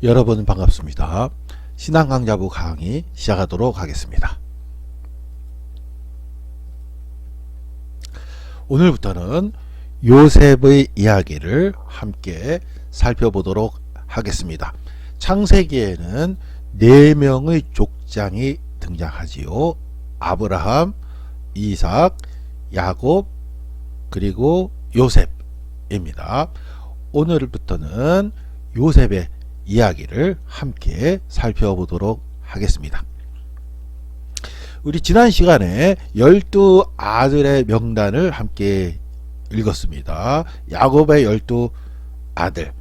여러분 반갑습니다. 신앙강좌부 강의 시작하도록 하겠습니다. 오늘부터는 요셉의 이야기를 함께 살펴보도록 하겠습니다. 창세기에는 4명의 족장이 등장하지요. 아브라함, 이삭, 야곱, 그리고 요셉입니다. 오늘부터는 요셉의 이야기를 함께 살펴보도록 하겠습니다. 우리 지난 시간에 12아들의 명단을 함께 읽었습니다. 야곱의 12아들.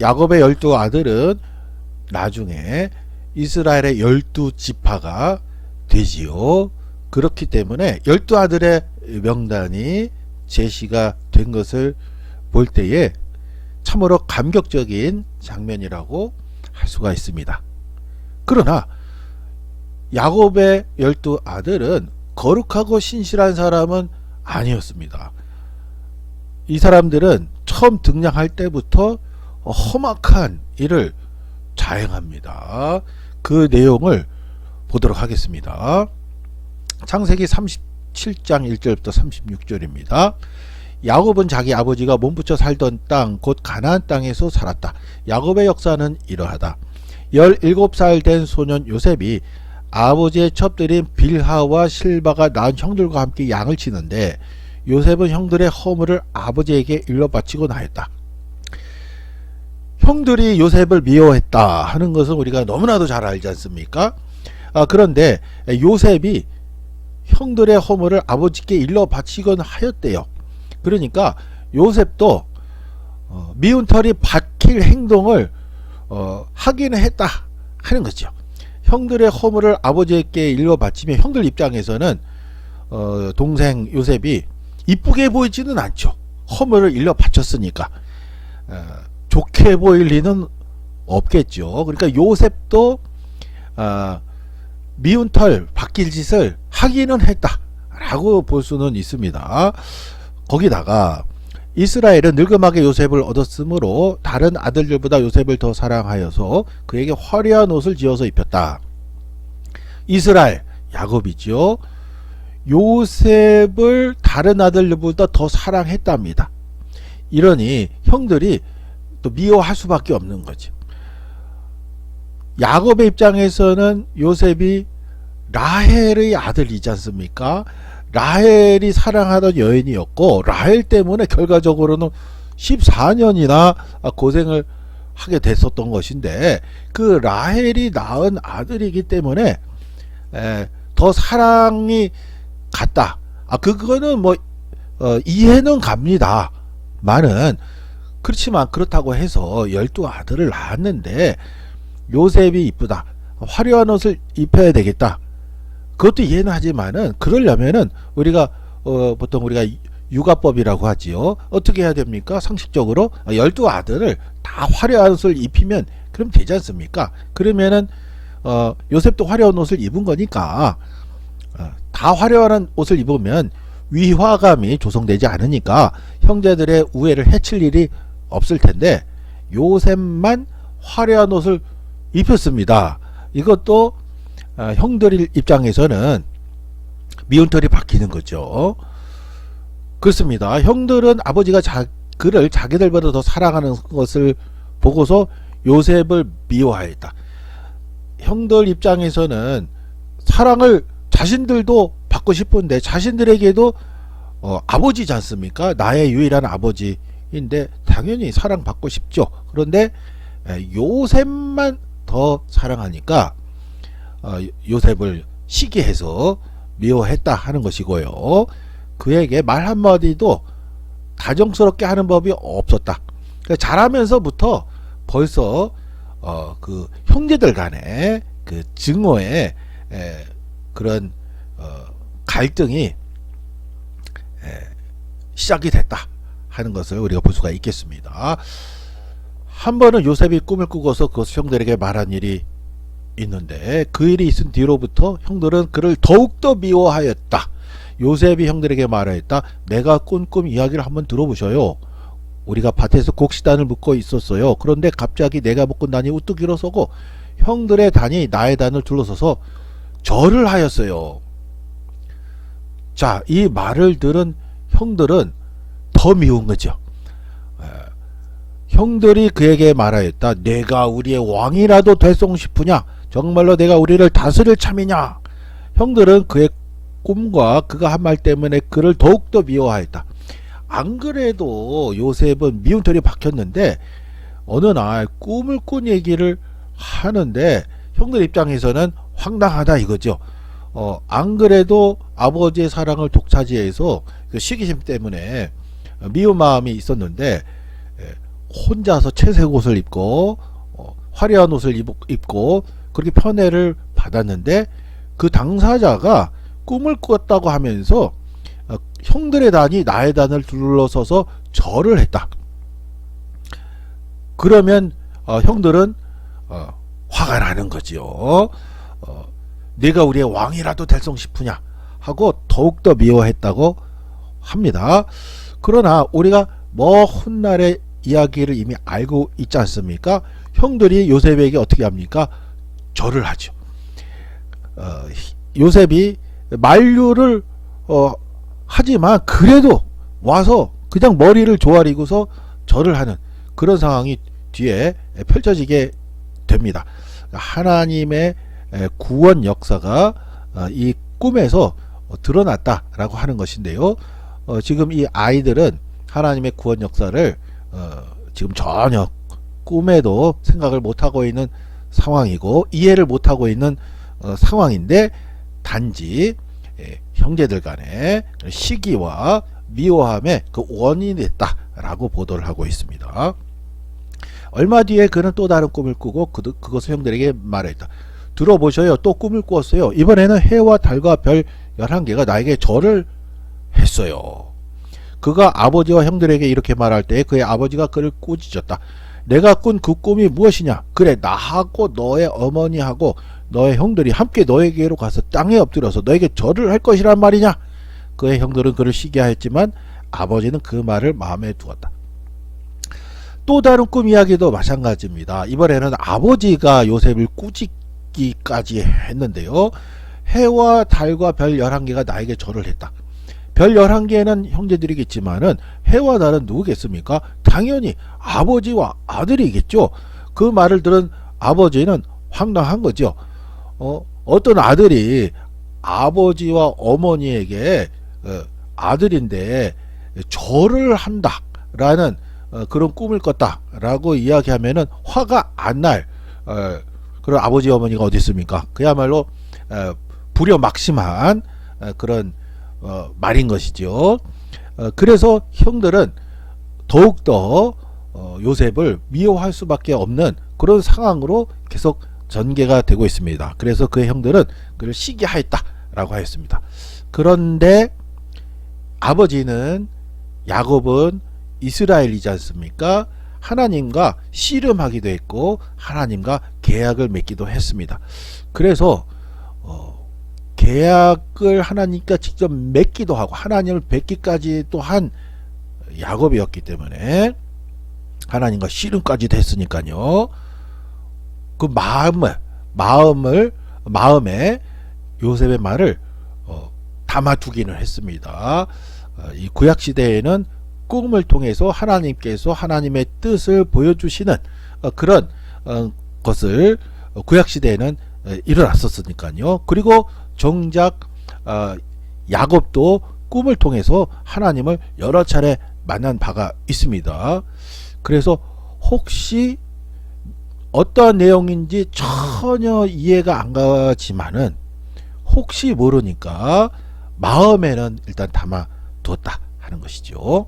야곱의 12아들은 나중에 이스라엘의 12지파가 되지요. 그렇기 때문에 12아들의 명단이 제시가 된 것을 볼 때에 참으로 감격적인 장면이라고 할 수가 있습니다. 그러나 야곱의 12아들은 거룩하고 신실한 사람은 아니었습니다. 이 사람들은 처음 등장할 때부터 험악한 일을 자행합니다. 그 내용을 보도록 하겠습니다. 창세기 37장 1절부터 36절입니다. 야곱은 자기 아버지가 몸부쳐 살던 땅 곧 가나안 땅에서 살았다. 야곱의 역사는 이러하다. 17살 된 소년 요셉이 아버지의 첩들인 빌하와 실바가 낳은 형들과 함께 양을 치는데 요셉은 형들의 허물을 아버지에게 일러 바치고 나였다. 형들이 요셉을 미워했다 하는 것은 우리가 너무나도 잘 알지 않습니까? 그런데 요셉이 형들의 허물을 아버지께 일러 바치곤 하였대요. 그러니까 요셉도 미운 털이 박힐 행동을 하기는 했다 하는 거죠. 형들의 허물을 아버지에게 일러 바치면 형들 입장에서는 동생 요셉이 이쁘게 보이지는 않죠. 허물을 일러 바쳤으니까 좋게 보일 리는 없겠죠. 그러니까 요셉도 미운 털 박힐 짓을 하기는 했다 라고 볼 수는 있습니다. 거기다가 이스라엘은 늙음하게 요셉을 얻었으므로 다른 아들들보다 요셉을 더 사랑하여서 그에게 화려한 옷을 지어서 입혔다. 이스라엘, 야곱이죠. 요셉을 다른 아들들보다 더 사랑했답니다. 이러니 형들이 또 미워할 수밖에 없는 거죠. 야곱의 입장에서는 요셉이 라헬의 아들이지 않습니까? 라헬이 사랑하던 여인이었고 라헬 때문에 결과적으로는 14년이나 고생을 하게 됐었던 것인데 그 라헬이 낳은 아들이기 때문에 더 사랑이 갔다. 그거는 뭐 이해는 갑니다. 많은 그렇지만 그렇다고 해서 12아들을 낳았는데 요셉이 이쁘다. 화려한 옷을 입혀야 되겠다. 그것도 이해는 하지만은 그러려면은 우리가 보통 우리가 육아법이라고 하지요. 어떻게 해야 됩니까? 상식적으로 12아들을 다 화려한 옷을 입히면 그럼 되지 않습니까? 그러면은 요셉도 화려한 옷을 입은 거니까 다 화려한 옷을 입으면 위화감이 조성되지 않으니까 형제들의 우애를 해칠 일이 없을 텐데 요셉만 화려한 옷을 입혔습니다. 이것도 형들 입장에서는 미운 털이 박히는 거죠. 그렇습니다. 형들은 아버지가 그를 자기들보다 더 사랑하는 것을 보고서 요셉을 미워하였다. 형들 입장에서는 사랑을 자신들도 받고 싶은데 자신들에게도 아버지지 않습니까? 나의 유일한 아버지인데 당연히 사랑받고 싶죠. 그런데 요셉만 더 사랑하니까 요셉을 시기해서 미워했다 하는 것이고요. 그에게 말 한마디도 다정스럽게 하는 법이 없었다. 그러니까 자라면서부터 벌써 그 형제들 간의 그 증오의 그런 갈등이 시작이 됐다 하는 것을 우리가 볼 수가 있겠습니다. 한 번은 요셉이 꿈을 꾸고서 그것을 형들에게 말한 일이 있는데 그 일이 있은 뒤로부터 형들은 그를 더욱더 미워하였다. 요셉이 형들에게 말하였다. 내가 꾼 꿈 이야기를 한번 들어보셔요. 우리가 밭에서 곡식단을 묶고 있었어요. 그런데 갑자기 내가 묶은 단이 우뚝 일어서고 형들의 단이 나의 단을 둘러서서 절을 하였어요. 자, 이 말을 들은 형들은 더 미운 거죠. 형들이 그에게 말하였다. 내가 우리의 왕이라도 될송 싶으냐? 정말로 내가 우리를 다스릴 참이냐? 형들은 그의 꿈과 그가 한 말 때문에 그를 더욱더 미워하였다. 안 그래도 요셉은 미움털이 박혔는데 어느 날 꿈을 꾼 얘기를 하는데 형들 입장에서는 황당하다 이거죠. 안 그래도 아버지의 사랑을 독차지해서 그 시기심 때문에 미운 마음이 있었는데 혼자서 채색 옷을 입고 화려한 옷을 입고 그렇게 편애를 받았는데 그 당사자가 꿈을 꿨다고 하면서 형들의 단이 나의 단을 둘러서서 절을 했다. 그러면 형들은 화가 나는 거지요. 내가 우리의 왕이라도 될송 싶으냐 하고 더욱더 미워했다고 합니다. 그러나 우리가 먼 훗날의 이야기를 이미 알고 있지 않습니까? 형들이 요셉에게 어떻게 합니까? 절을 하죠. 요셉이 만류를 하지만 그래도 와서 그냥 머리를 조아리고서 절을 하는 그런 상황이 뒤에 펼쳐지게 됩니다. 하나님의 구원 역사가 이 꿈에서 드러났다라고 하는 것인데요. 지금 이 아이들은 하나님의 구원 역사를 지금 전혀 꿈에도 생각을 못하고 있는 상황이고 이해를 못하고 있는 상황인데 단지 형제들 간의 시기와 미워함의 그 원인이 됐다라고 보도를 하고 있습니다. 얼마 뒤에 그는 또 다른 꿈을 꾸고 그것을 형들에게 말했다. 들어보셔요. 또 꿈을 꾸었어요. 이번에는 해와 달과 별 11개가 나에게 절을 했어요. 그가 아버지와 형들에게 이렇게 말할 때 그의 아버지가 그를 꾸짖었다. 내가 꾼 그 꿈이 무엇이냐? 그래, 나하고 너의 어머니하고 너의 형들이 함께 너에게로 가서 땅에 엎드려서 너에게 절을 할 것이란 말이냐? 그의 형들은 그를 시기하였지만 아버지는 그 말을 마음에 두었다. 또 다른 꿈 이야기도 마찬가지입니다. 이번에는 아버지가 요셉을 꾸짖기까지 했는데요. 해와 달과 별 11개가 나에게 절을 했다. 별 11개는 형제들이겠지만은 해와 달은 누구겠습니까? 당연히 아버지와 아들이겠죠. 그 말을 들은 아버지는 황당한 거죠. 어떤 아들이 아버지와 어머니에게 아들인데 절을 한다라는 그런 꿈을 꿨다라고 이야기하면은 화가 안 날 그런 아버지 어머니가 어디 있습니까? 그야말로 불효막심한 그런 말인 것이죠. 그래서 형들은 더욱더 요셉을 미워할 수밖에 없는 그런 상황으로 계속 전개가 되고 있습니다. 그래서 그의 형들은 그를 시기하였다라고 하였습니다. 그런데 아버지는 야곱은 이스라엘이지 않습니까? 하나님과 씨름하기도 했고 하나님과 계약을 맺기도 했습니다. 그래서 계약을 하나님과 직접 맺기도 하고 하나님을 뵙기까지 또한 야곱이었기 때문에 하나님과 씨름까지도 했으니까요. 그 마음에 요셉의 말을 담아두기는 했습니다. 이 구약 시대에는 꿈을 통해서 하나님께서 하나님의 뜻을 보여주시는 그런 것을 구약 시대에는 일어났었으니까요. 그리고 정작 야곱도 꿈을 통해서 하나님을 여러 차례 만난 바가 있습니다. 그래서 혹시 어떠한 내용인지 전혀 이해가 안 가지만은 혹시 모르니까 마음에는 일단 담아두었다 하는 것이죠.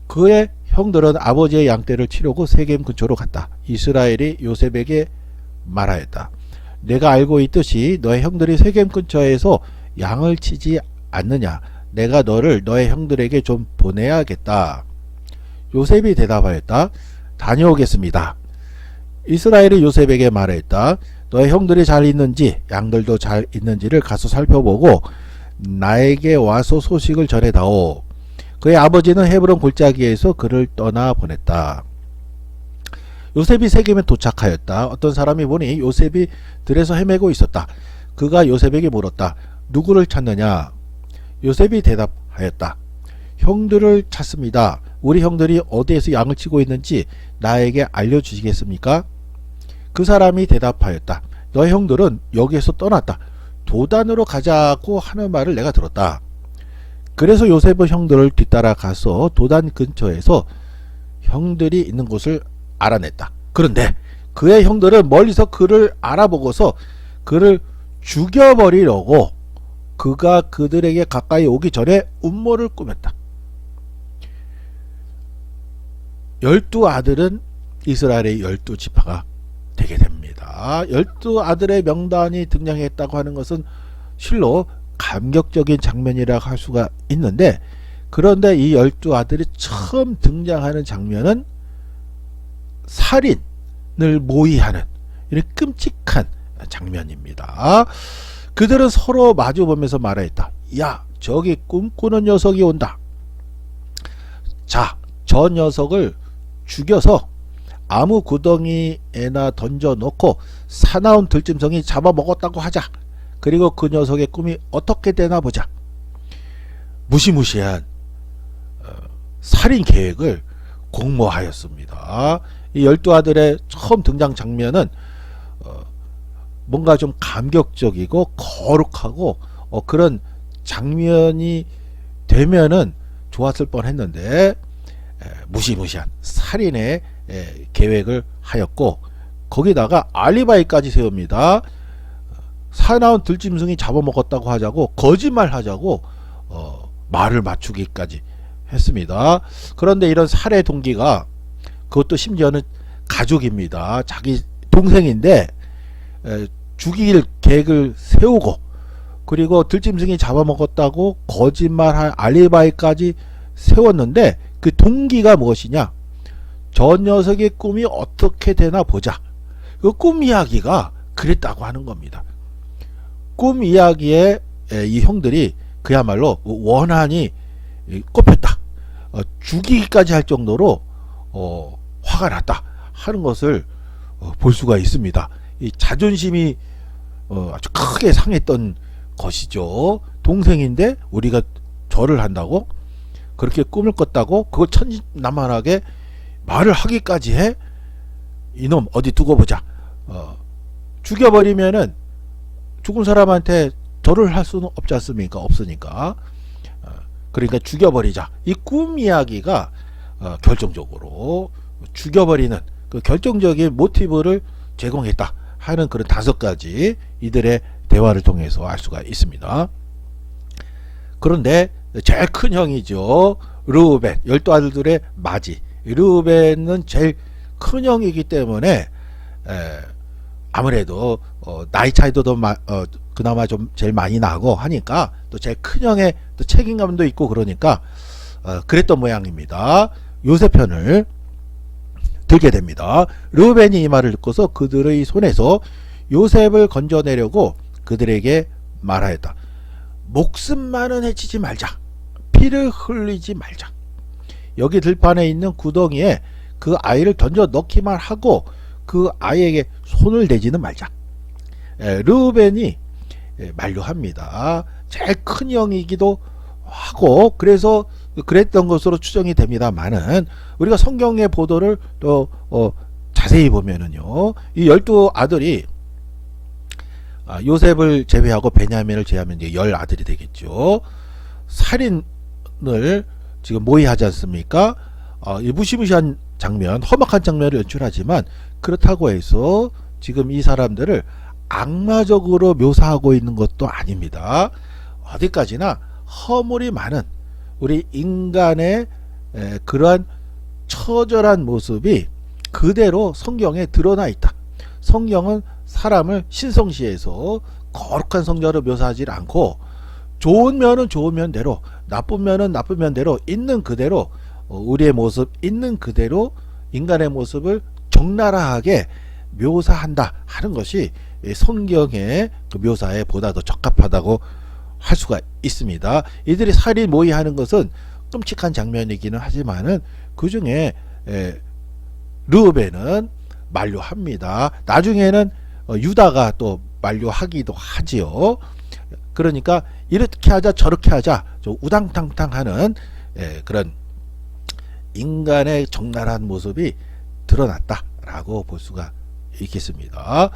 그의 형들은 아버지의 양떼를 치려고 세겜 근처로 갔다. 이스라엘이 요셉에게 말하였다. 내가 알고 있듯이 너의 형들이 세겜 근처에서 양을 치지 않느냐. 내가 너를 너의 형들에게 좀 보내야겠다. 요셉이 대답하였다. 다녀오겠습니다. 이스라엘이 요셉에게 말했다. 너의 형들이 잘 있는지 양들도 잘 있는지를 가서 살펴보고 나에게 와서 소식을 전해다오. 그의 아버지는 헤브론 골짜기에서 그를 떠나 보냈다. 요셉이 세겜에 도착하였다. 어떤 사람이 보니 요셉이 들에서 헤매고 있었다. 그가 요셉에게 물었다. 누구를 찾느냐? 요셉이 대답하였다. 형들을 찾습니다. 우리 형들이 어디에서 양을 치고 있는지 나에게 알려주시겠습니까? 그 사람이 대답하였다. 너의 형들은 여기에서 떠났다. 도단으로 가자고 하는 말을 내가 들었다. 그래서 요셉은 형들을 뒤따라 가서 도단 근처에서 형들이 있는 곳을 알아냈다. 그런데 그의 형들은 멀리서 그를 알아보고서 그를 죽여버리려고 그가 그들에게 가까이 오기 전에 음모를 꾸몄다. 12아들은 이스라엘의 12지파가 되게 됩니다. 12아들의 명단이 등장했다고 하는 것은 실로 감격적인 장면이라 할 수가 있는데, 그런데 이 12아들이 처음 등장하는 장면은 살인을 모의하는 이런 끔찍한 장면입니다. 그들은 서로 마주보면서 말했다. 야, 저기 꿈꾸는 녀석이 온다. 자, 저 녀석을 죽여서 아무 구덩이에나 던져놓고 사나운 들짐승이 잡아먹었다고 하자. 그리고 그 녀석의 꿈이 어떻게 되나 보자. 무시무시한 살인 계획을 공모하였습니다. 이 12아들의 처음 등장 장면은 뭔가 좀 감격적이고 거룩하고 그런 장면이 되면은 좋았을 뻔했는데, 무시무시한 살인의 계획을 하였고, 거기다가 알리바이까지 세웁니다. 사나운 들짐승이 잡아먹었다고 하자고, 거짓말하자고 말을 맞추기까지 했습니다. 그런데 이런 살해 동기가, 그것도 심지어는 가족입니다. 자기 동생인데 죽일 계획을 세우고, 그리고 들짐승이 잡아먹었다고 거짓말할 알리바이까지 세웠는데, 그 동기가 무엇이냐? 저 녀석의 꿈이 어떻게 되나 보자. 그 꿈 이야기가 그랬다고 하는 겁니다. 꿈 이야기에 이 형들이 그야말로 원한이 꼽혔다. 죽이기까지 할 정도로 화가 났다 하는 것을 볼 수가 있습니다. 이 자존심이 아주 크게 상했던 것이죠. 동생인데 우리가 절을 한다고? 그렇게 꿈을 꿨다고? 그걸 천진난만하게 말을 하기까지 해? 이놈 어디 두고 보자. 죽여버리면은 죽은 사람한테 절을 할 수는 없지 않습니까? 없으니까. 그러니까 죽여버리자. 이 꿈 이야기가 결정적으로 죽여버리는 그 결정적인 모티브를 제공했다 하는 그런 5가지 이들의 대화를 통해서 알 수가 있습니다. 그런데 제일 큰 형이죠. 르우벤, 12아들들의 맞이. 르우벤은 제일 큰 형이기 때문에 아무래도 나이 차이도 더 그나마 좀 제일 많이 나고 하니까 또 제일 큰 형의 또 책임감도 있고, 그러니까 그랬던 모양입니다. 요셉 편을 들게 됩니다. 르우벤이 이 말을 듣고서 그들의 손에서 요셉을 건져내려고 그들에게 말하였다. 목숨만은 해치지 말자. 피를 흘리지 말자. 여기 들판에 있는 구덩이에 그 아이를 던져 넣기만 하고 그 아이에게 손을 대지는 말자. 르우벤이 만류합니다. 제일 큰 형이기도 하고, 그래서 그랬던 것으로 추정이 됩니다만은, 우리가 성경의 보도를 또 자세히 보면은요, 이 12아들이 요셉을 제외하고 베냐민을 제외하면 이제 10아들이 되겠죠. 살인을 지금 모의하지 않습니까? 이 무시무시한 장면, 험악한 장면을 연출하지만, 그렇다고 해서 지금 이 사람들을 악마적으로 묘사하고 있는 것도 아닙니다. 어디까지나 허물이 많은 우리 인간의 그러한 처절한 모습이 그대로 성경에 드러나 있다. 성경은 사람을 신성시해서 거룩한 성자로 묘사하지 않고, 좋은 면은 좋은 면대로, 나쁜 면은 나쁜 면대로 있는 그대로, 우리의 모습 있는 그대로 인간의 모습을 적나라하게 묘사한다 하는 것이 성경의 그 묘사에 보다 더 적합하다고 할 수가 있습니다. 이들이 살인 모의하는 것은 끔찍한 장면이기는 하지만은 그 중에 르우벤은 만류합니다. 나중에는 유다가 또 만류하기도 하지요. 그러니까 이렇게 하자 저렇게 하자 좀 우당탕탕하는 그런 인간의 적나라한 모습이 드러났다라고 볼 수가 있겠습니다.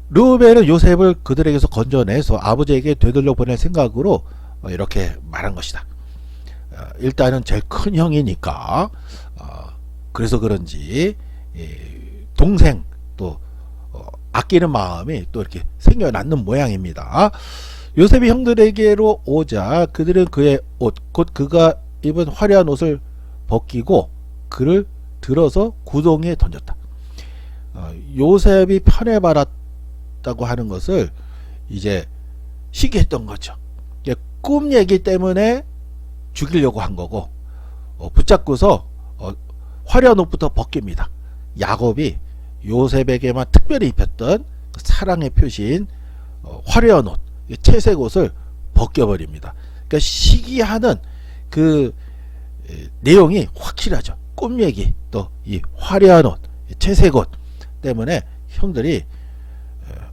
르우벤은 요셉을 그들에게서 건져내서 아버지에게 되돌려 보낼 생각으로 이렇게 말한 것이다. 일단은 제일 큰 형이니까 그래서 그런지 동생 또 아끼는 마음이 또 이렇게 생겨났는 모양입니다. 요셉이 형들에게로 오자 그들은 그의 옷 곧 그가 입은 화려한 옷을 벗기고 그를 들어서 구덩이에 던졌다. 요셉이 편애받았다고 하는 것을 이제 시기했던 거죠. 꿈 얘기 때문에 죽이려고 한 거고 붙잡고서 화려한 옷부터 벗깁니다. 야곱이 요셉에게만 특별히 입혔던 사랑의 표시인 화려한 옷, 채색 옷을 벗겨버립니다. 그러니까 시기하는 그 내용이 확실하죠. 꿈 얘기 또 이 화려한 옷, 채색 옷 때문에 형들이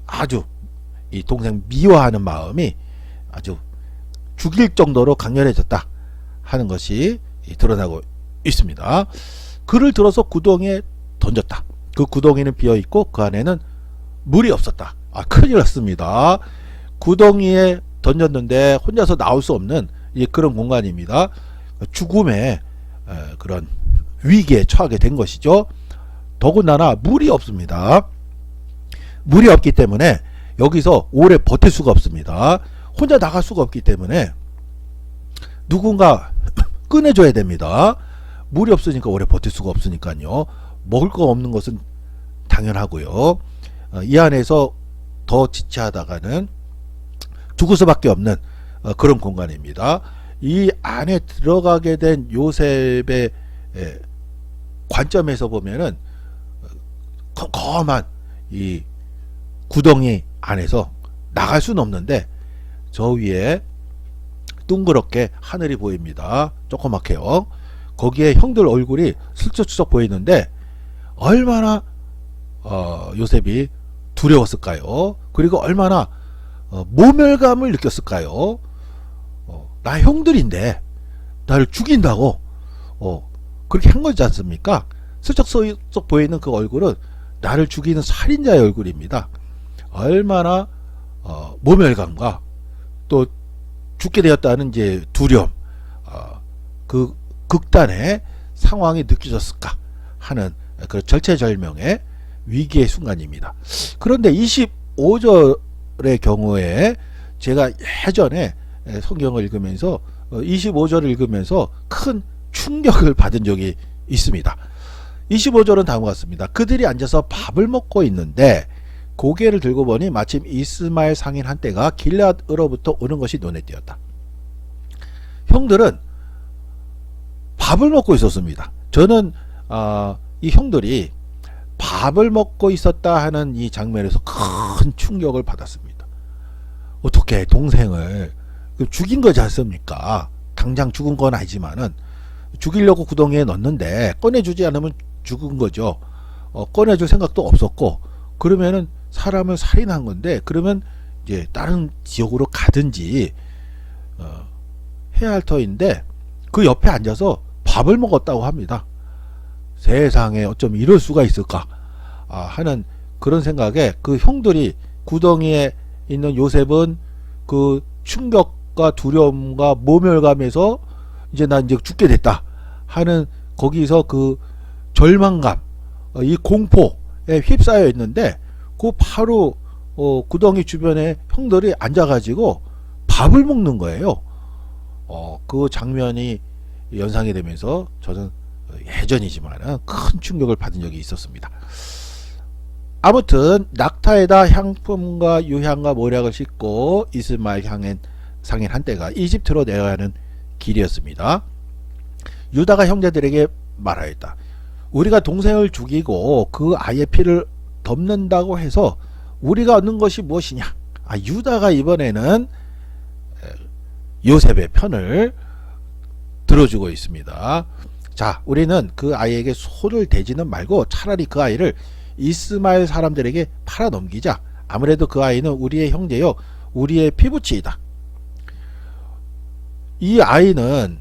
아주 이 동생 미워하는 마음이 아주 죽일 정도로 강렬해졌다 하는 것이 드러나고 있습니다. 그를 들어서 구덩이에 던졌다. 그 구덩이는 비어있고 그 안에는 물이 없었다. 큰일 났습니다. 구덩이에 던졌는데 혼자서 나올 수 없는 그런 공간입니다. 죽음의 그런 위기에 처하게 된 것이죠. 더군다나 물이 없습니다. 물이 없기 때문에 여기서 오래 버틸 수가 없습니다. 혼자 나갈 수가 없기 때문에 누군가 꺼내줘야 됩니다. 물이 없으니까 오래 버틸 수가 없으니까요. 먹을 거 없는 것은 당연하고요. 이 안에서 더 지체하다가는 죽을 수밖에 없는 그런 공간입니다. 이 안에 들어가게 된 요셉의 관점에서 보면은 컴컴한 이 구덩이 안에서 나갈 수는 없는데 저 위에 둥그렇게 하늘이 보입니다. 조그맣게요. 거기에 형들 얼굴이 슬쩍슬쩍 보이는데 얼마나 요셉이 두려웠을까요? 그리고 얼마나 모멸감을 느꼈을까요? 나 형들인데 나를 죽인다고 그렇게 한 거지 않습니까? 슬쩍슬쩍 보이는 그 얼굴은 나를 죽이는 살인자의 얼굴입니다. 얼마나 모멸감과 또 죽게 되었다는 이제 두려움, 그 극단의 상황이 느껴졌을까 하는 그 절체절명의 위기의 순간입니다. 그런데 25절의 경우에 제가 예전에 성경을 읽으면서 25절을 읽으면서 큰 충격을 받은 적이 있습니다. 25절은 다음과 같습니다. 그들이 앉아서 밥을 먹고 있는데 고개를 들고 보니 마침 이스마엘 상인 한때가 길앗으로부터 오는 것이 눈에 띄었다. 형들은 밥을 먹고 있었습니다. 저는 이 형들이 밥을 먹고 있었다 하는 이 장면에서 큰 충격을 받았습니다. 어떻게 동생을 죽인 거지 않습니까? 당장 죽은 건 아니지만은 죽이려고 구덩이에 넣었는데 꺼내주지 않으면 죽은 거죠. 꺼내줄 생각도 없었고 그러면은 사람을 살인한 건데 그러면 이제 다른 지역으로 가든지 해야 할 터인데 그 옆에 앉아서 밥을 먹었다고 합니다. 세상에 어쩜 이럴 수가 있을까 하는 그런 생각에 그 형들이 구덩이에 있는 요셉은 그 충격과 두려움과 모멸감에서 이제 난 이제 죽게 됐다 하는 거기서 그 절망감, 이 공포에 휩싸여 있는데 그 바로 구덩이 주변에 형들이 앉아가지고 밥을 먹는 거예요. 그 장면이 연상이 되면서 저는 예전이지만 큰 충격을 받은 적이 있었습니다. 아무튼 낙타에다 향품과 유향과 모략을 싣고 이스마엘 상인 한때가 이집트로 내려가는 길이었습니다. 유다가 형제들에게 말하였다. 우리가 동생을 죽이고 그 아이의 피를 덮는다고 해서 우리가 얻는 것이 무엇이냐. 유다가 이번에는 요셉의 편을 들어주고 있습니다. 자, 우리는 그 아이에게 손을 대지는 말고 차라리 그 아이를 이스마엘 사람들에게 팔아 넘기자. 아무래도 그 아이는 우리의 형제요, 우리의 피부치이다. 이 아이는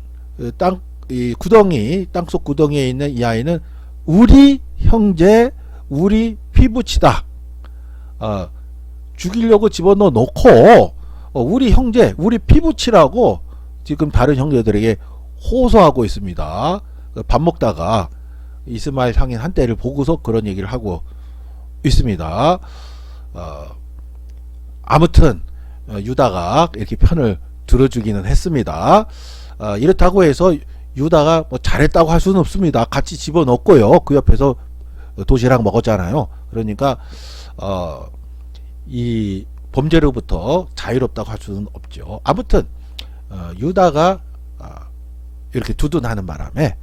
땅속 구덩이에 있는 이 아이는 우리 형제, 우리 피부치다. 죽이려고 집어넣어 놓고 우리 형제, 우리 피부치라고 지금 다른 형제들에게 호소하고 있습니다. 밥 먹다가 이스마엘 상인 한때를 보고서 그런 얘기를 하고 있습니다. 아무튼 유다가 이렇게 편을 들어주기는 했습니다. 이렇다고 해서 유다가 뭐 잘했다고 할 수는 없습니다. 같이 집어넣고요. 그 옆에서 도시락 먹었잖아요. 그러니까 이 범죄로부터 자유롭다고 할 수는 없죠. 아무튼 유다가 이렇게 두둔하는 바람에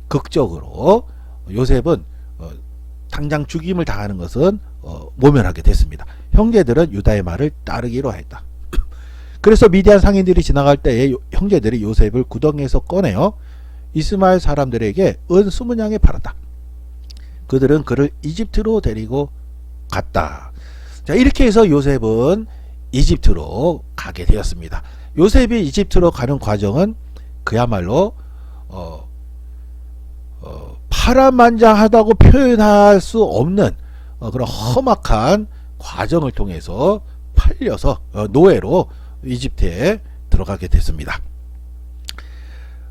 극적으로 요셉은 당장 죽임을 당하는 것은 모면하게 됐습니다. 형제들은 유다의 말을 따르기로 했다. 그래서 미디안 상인들이 지나갈 때에 형제들이 요셉을 구덩이에서 꺼내어 이스마엘 사람들에게 은 20냥에 팔았다. 그들은 그를 이집트로 데리고 갔다. 자, 이렇게 해서 요셉은 이집트로 가게 되었습니다. 요셉이 이집트로 가는 과정은 그야말로 파란만장하다고 표현할 수 없는 그런 험악한 과정을 통해서 팔려서 노예로 이집트에 들어가게 됐습니다.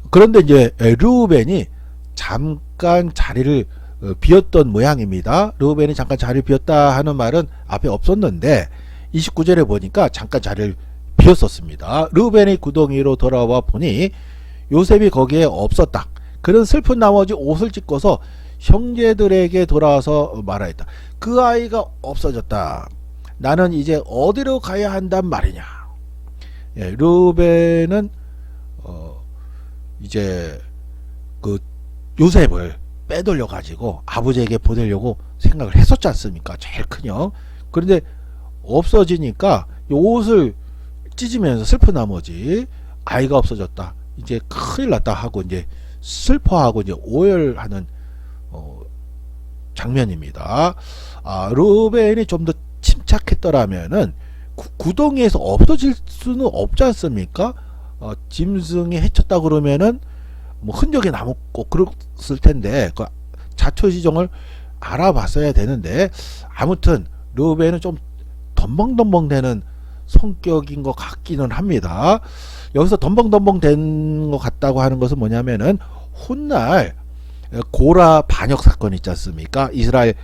그런데 이제 르우벤이 잠깐 자리를 비었던 모양입니다. 르우벤이 잠깐 자리를 비었다 하는 말은 앞에 없었는데 29절에 보니까 잠깐 자리를 비었었습니다. 르우벤이 구덩이로 돌아와 보니 요셉이 거기에 없었다. 그는 슬픈 나머지 옷을 찢고서 형제들에게 돌아와서 말하였다. 그 아이가 없어졌다. 나는 이제 어디로 가야 한단 말이냐. 예, 르우벤은 이제 그 요셉을 빼돌려 가지고 아버지에게 보내려고 생각을 했었지 않습니까? 제일 큰 형. 그런데 없어지니까 옷을 찢으면서 슬픈 나머지 아이가 없어졌다. 이제 큰일 났다 하고 이제 슬퍼하고 이제 오열하는 장면입니다. 르우벤이 좀 더 침착했더라면은 구덩이에서 없어질 수는 없지 않습니까? 짐승이 해쳤다 그러면은 뭐 흔적이 남았고 그랬을 텐데 그 자초지종을 알아봤어야 되는데 아무튼 르우벤은 좀 덤벙덤벙대는 성격인 것 같기는 합니다. 여기서 덤벙덤벙 된 것 같다고 하는 것은 뭐냐면은 훗날 고라 반역 사건 있지 않습니까? 이스라엘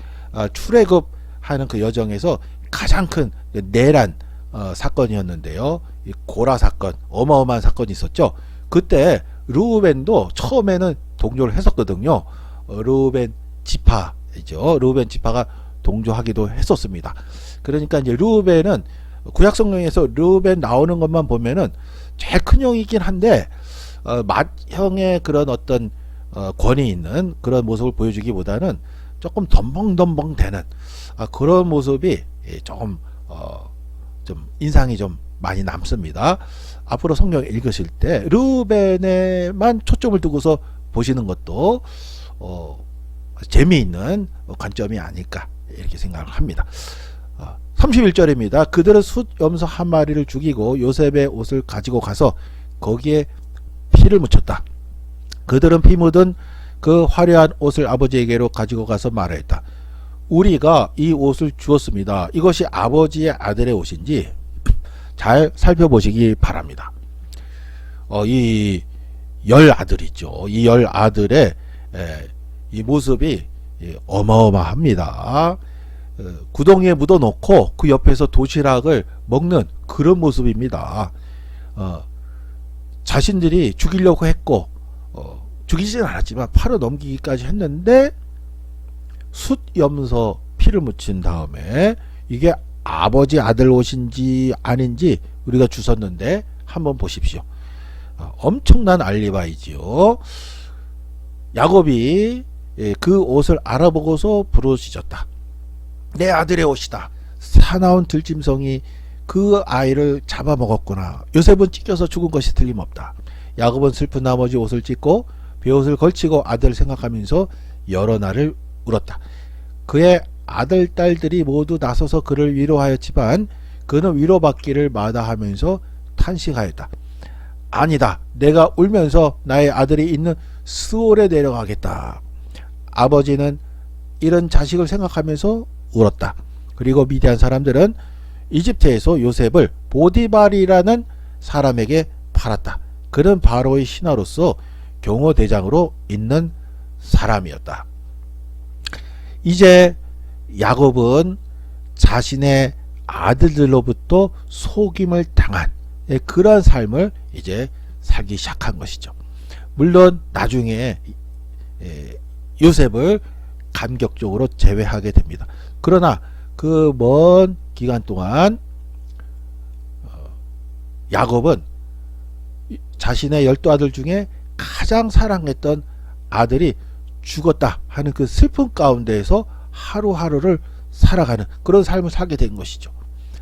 출애굽하는 그 여정에서 가장 큰 내란 사건이었는데요. 이 고라 사건, 어마어마한 사건이 있었죠. 그때 르우벤도 처음에는 동조를 했었거든요. 르우벤 지파죠. 르우벤 지파가 동조하기도 했었습니다. 그러니까 이제 르우벤은 구약 성경에서 르우벤 나오는 것만 보면은 제일 큰 형이긴 한데 맏형의 그런 어떤 권위 있는 그런 모습을 보여주기보다는 조금 덤벙덤벙 되는 그런 모습이 조금 좀 인상이 좀 많이 남습니다. 앞으로 성경 읽으실 때 르우벤에만 초점을 두고서 보시는 것도 재미있는 관점이 아닐까 이렇게 생각을 합니다. 31절입니다. 그들은 숫 염소 한 마리를 죽이고 요셉의 옷을 가지고 가서 거기에 피를 묻혔다. 그들은 피 묻은 그 화려한 옷을 아버지에게로 가지고 가서 말하였다. 우리가 이 옷을 주었습니다. 이것이 아버지의 아들의 옷인지 잘 살펴보시기 바랍니다. 이 10아들이죠. 이 10아들의 이 모습이 어마어마합니다. 구덩이에 묻어놓고 그 옆에서 도시락을 먹는 그런 모습입니다. 자신들이 죽이려고 했고 죽이지는 않았지만 팔아 넘기기까지 했는데 숫염소 피를 묻힌 다음에 이게 아버지 아들 옷인지 아닌지 우리가 주웠는데 한번 보십시오. 엄청난 알리바이지요. 야곱이 그 옷을 알아보고서 부르짖었다. 내 아들의 옷이다. 사나운 들짐승이 그 아이를 잡아먹었구나. 요셉은 찢겨서 죽은 것이 틀림없다. 야곱은 슬픈 나머지 옷을 찢고 베옷을 걸치고 아들을 생각하면서 여러 날을 울었다. 그의 아들 딸들이 모두 나서서 그를 위로하였지만 그는 위로받기를 마다하면서 탄식하였다. 아니다. 내가 울면서 나의 아들이 있는 스올에 내려가겠다. 아버지는 이런 자식을 생각하면서 울었다. 그리고 미디안 사람들은 이집트에서 요셉을 보디발이라는 사람에게 팔았다. 그는 바로의 신하로서 경호대장으로 있는 사람이었다. 이제 야곱은 자신의 아들들로부터 속임을 당한 그러한 삶을 이제 살기 시작한 것이죠. 물론 나중에 요셉을 감격적으로 제외하게 됩니다. 그러나 그 먼 기간 동안 야곱은 자신의 12아들 중에 가장 사랑했던 아들이 죽었다 하는 그 슬픔 가운데에서 하루하루를 살아가는 그런 삶을 살게 된 것이죠.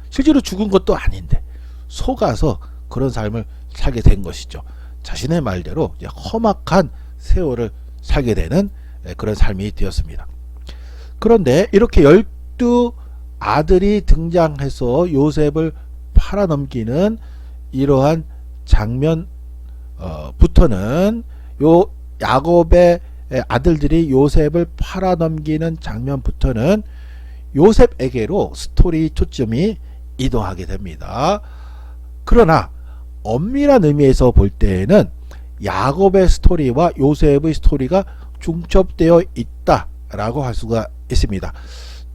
실제로 죽은 것도 아닌데 속아서 그런 삶을 살게 된 것이죠. 자신의 말대로 이제 험악한 세월을 살게 되는 그런 삶이 되었습니다. 그런데 이렇게 12아들이 등장해서 요셉을 팔아넘기는 이러한 장면부터는 요 야곱의 아들들이 요셉을 팔아넘기는 장면부터는 요셉에게로 스토리 초점이 이동하게 됩니다. 그러나 엄밀한 의미에서 볼 때에는 야곱의 스토리와 요셉의 스토리가 중첩되어 있다라고 할 수가 있습니다.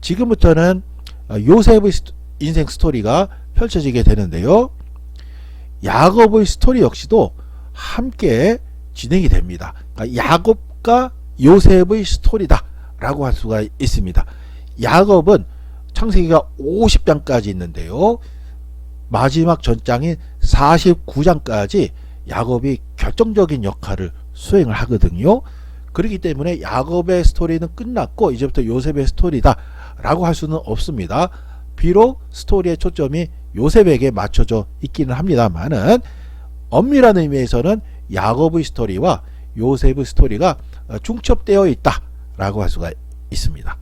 지금부터는 요셉의 인생 스토리가 펼쳐지게 되는데요. 야곱의 스토리 역시도 함께 진행이 됩니다. 그러니까 야곱과 요셉의 스토리다 라고 할 수가 있습니다. 야곱은 창세기가 50장까지 있는데요. 마지막 전장인 49장까지 야곱이 결정적인 역할을 수행을 하거든요. 그렇기 때문에 야곱의 스토리는 끝났고 이제부터 요셉의 스토리다 라고 할 수는 없습니다. 비록 스토리의 초점이 요셉에게 맞춰져 있기는 합니다만은 엄밀한 의미에서는 야곱의 스토리와 요셉의 스토리가 중첩되어 있다 라고 할 수가 있습니다.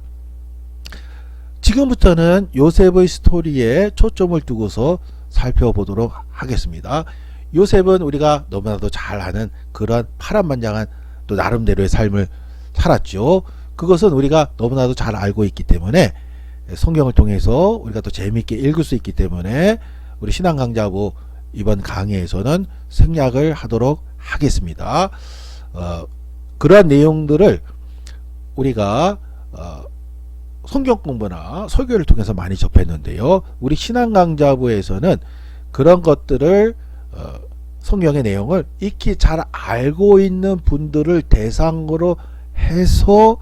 지금부터는 요셉의 스토리에 초점을 두고서 살펴보도록 하겠습니다. 요셉은 우리가 너무나도 잘 아는 그런 파란만장한 또 나름대로의 삶을 살았죠. 그것은 우리가 너무나도 잘 알고 있기 때문에 성경을 통해서 우리가 또 재미있게 읽을 수 있기 때문에 우리 신앙강좌부 이번 강의에서는 생략을 하도록 하겠습니다. 그러한 내용들을 우리가 성경 공부나 설교를 통해서 많이 접했는데요. 우리 신앙강좌부에서는 그런 것들을 성경의 내용을 익히 잘 알고 있는 분들을 대상으로 해서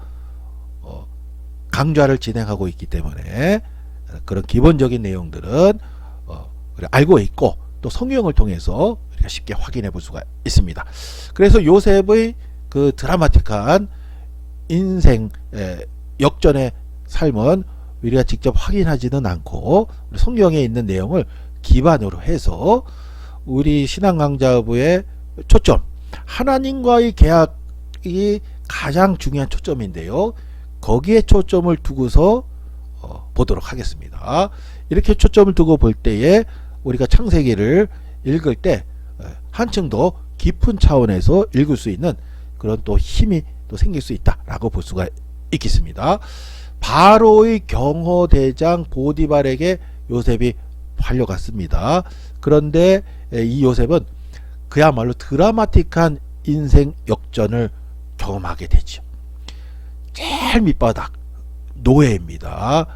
강좌를 진행하고 있기 때문에 그런 기본적인 내용들은 알고 있고 또 성경을 통해서 우리가 쉽게 확인해 볼 수가 있습니다. 그래서 요셉의 그 드라마틱한 인생 역전의 삶은 우리가 직접 확인하지는 않고 성경에 있는 내용을 기반으로 해서 우리 신앙강좌부의 초점, 하나님과의 계약이 가장 중요한 초점인데요. 거기에 초점을 두고서 보도록 하겠습니다. 이렇게 초점을 두고 볼 때에 우리가 창세기를 읽을 때 한층 더 깊은 차원에서 읽을 수 있는 그런 또 힘이 또 생길 수 있다라고 볼 수가 있겠습니다. 바로의 경호대장 보디발에게 요셉이 팔려갔습니다. 그런데 이 요셉은 그야말로 드라마틱한 인생 역전을 경험하게 되죠. 제일 밑바닥 노예입니다.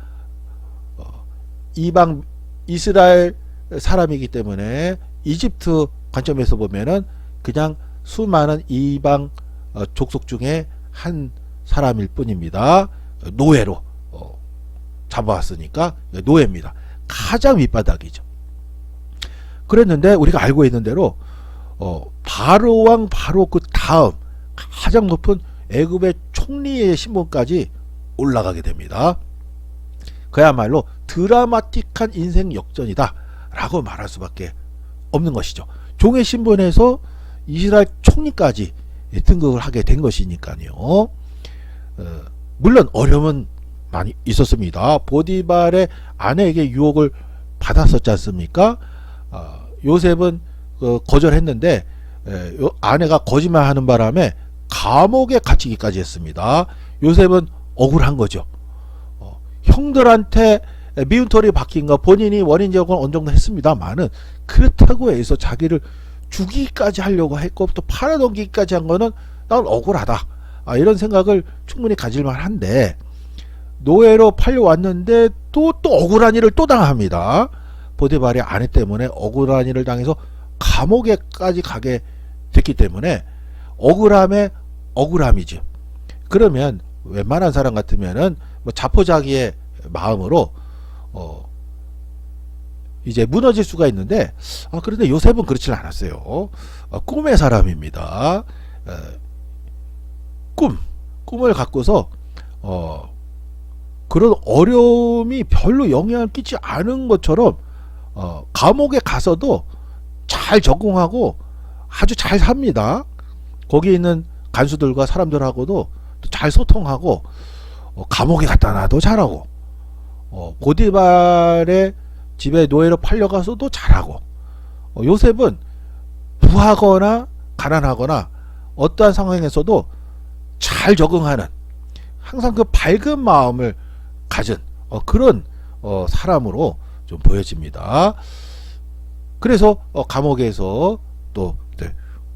이방 이스라엘 사람이기 때문에 이집트 관점에서 보면은 그냥 수많은 이방 족속 중에 한 사람일 뿐입니다. 노예로 잡아왔으니까 노예입니다. 가장 밑바닥이죠. 그랬는데 우리가 알고 있는 대로 바로왕 바로 그 다음 가장 높은 애굽의 총리의 신분까지 올라가게 됩니다. 그야말로 드라마틱한 인생 역전이다 라고 말할 수밖에 없는 것이죠. 종의 신분에서 이스라엘 총리까지 등극을 하게 된 것이니까요. 물론 어려움은 많이 있었습니다. 보디발의 아내에게 유혹을 받았었지 않습니까? 요셉은 거절했는데 아내가 거짓말하는 바람에 감옥에 갇히기까지 했습니다. 요셉은 억울한 거죠. 형들한테 미운 털이 박힌 거 본인이 원인 제공을 어느 정도 했습니다만은 그렇다고 해서 자기를 죽이기까지 하려고 했고 또 팔아넘기기까지 한 거는 난 억울하다. 이런 생각을 충분히 가질 만한데 노예로 팔려왔는데 또 억울한 일을 또 당합니다. 보디발의 아내 때문에 억울한 일을 당해서 감옥에까지 가게 됐기 때문에 억울함에 억울함이죠. 그러면 웬만한 사람 같으면은 뭐 자포자기의 마음으로 이제 무너질 수가 있는데 그런데 요셉은 그렇지 않았어요. 꿈의 사람입니다. 꿈을 갖고서 그런 어려움이 별로 영향을 끼치 않은 것처럼 감옥에 가서도 잘 적응하고 아주 잘 삽니다. 거기 있는 간수들과 사람들하고도 잘 소통하고 감옥에 갖다 놔도 잘하고 보디발의 집에 노예로 팔려가서도 잘하고 요셉은 부하거나 가난하거나 어떠한 상황에서도 잘 적응하는 항상 그 밝은 마음을 가진 그런 사람으로 좀 보여집니다. 그래서 감옥에서 또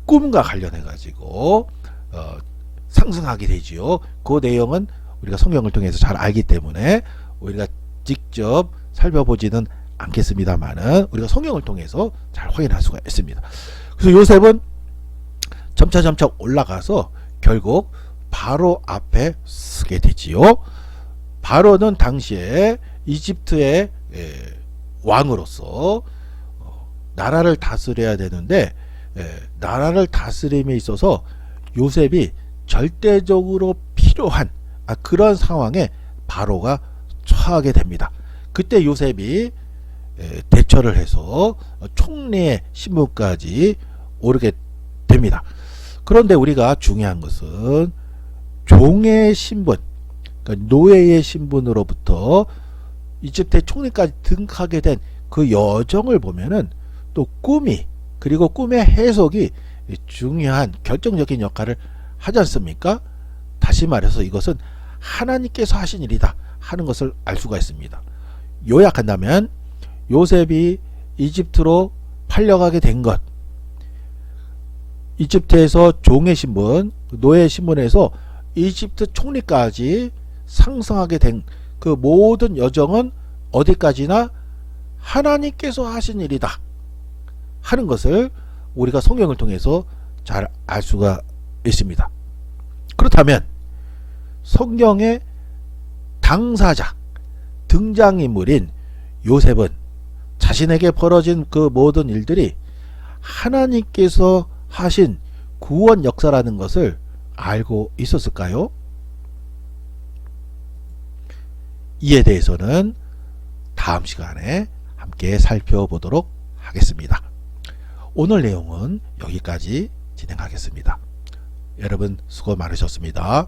꿈과 관련해 가지고 상승하게 되지요. 그 내용은 우리가 성경을 통해서 잘 알기 때문에 우리가 직접 살펴보지는 않겠습니다만은 우리가 성경을 통해서 잘 확인할 수가 있습니다. 그래서 요셉은 점차 올라가서 결국 바로 앞에 서게 되지요. 바로는 당시에 이집트의 왕으로서 나라를 다스려야 되는데 나라를 다스림에 있어서 요셉이 절대적으로 필요한 그런 상황에 바로가 처하게 됩니다. 그때 요셉이 대처를 해서 총리의 신분까지 오르게 됩니다. 그런데 우리가 중요한 것은 종의 신분, 그러니까 노예의 신분으로부터 이집트의 총리까지 등극하게 된 그 여정을 보면은 또 꿈이 그리고 꿈의 해석이 중요한 결정적인 역할을 하지 않습니까? 다시 말해서 이것은 하나님께서 하신 일이다 하는 것을 알 수가 있습니다. 요약한다면 요셉이 이집트로 팔려가게 된 것, 이집트에서 종의 신분, 노예의 신분에서 이집트 총리까지 상승하게 된 그 모든 여정은 어디까지나 하나님께서 하신 일이다 하는 것을 우리가 성경을 통해서 잘 알 수가 있습니다. 그렇다면 성경의 당사자, 등장인물인 요셉은 자신에게 벌어진 그 모든 일들이 하나님께서 하신 구원 역사라는 것을 알고 있었을까요? 이에 대해서는 다음 시간에 함께 살펴보도록 하겠습니다. 오늘 내용은 여기까지 진행하겠습니다. 여러분 수고 많으셨습니다.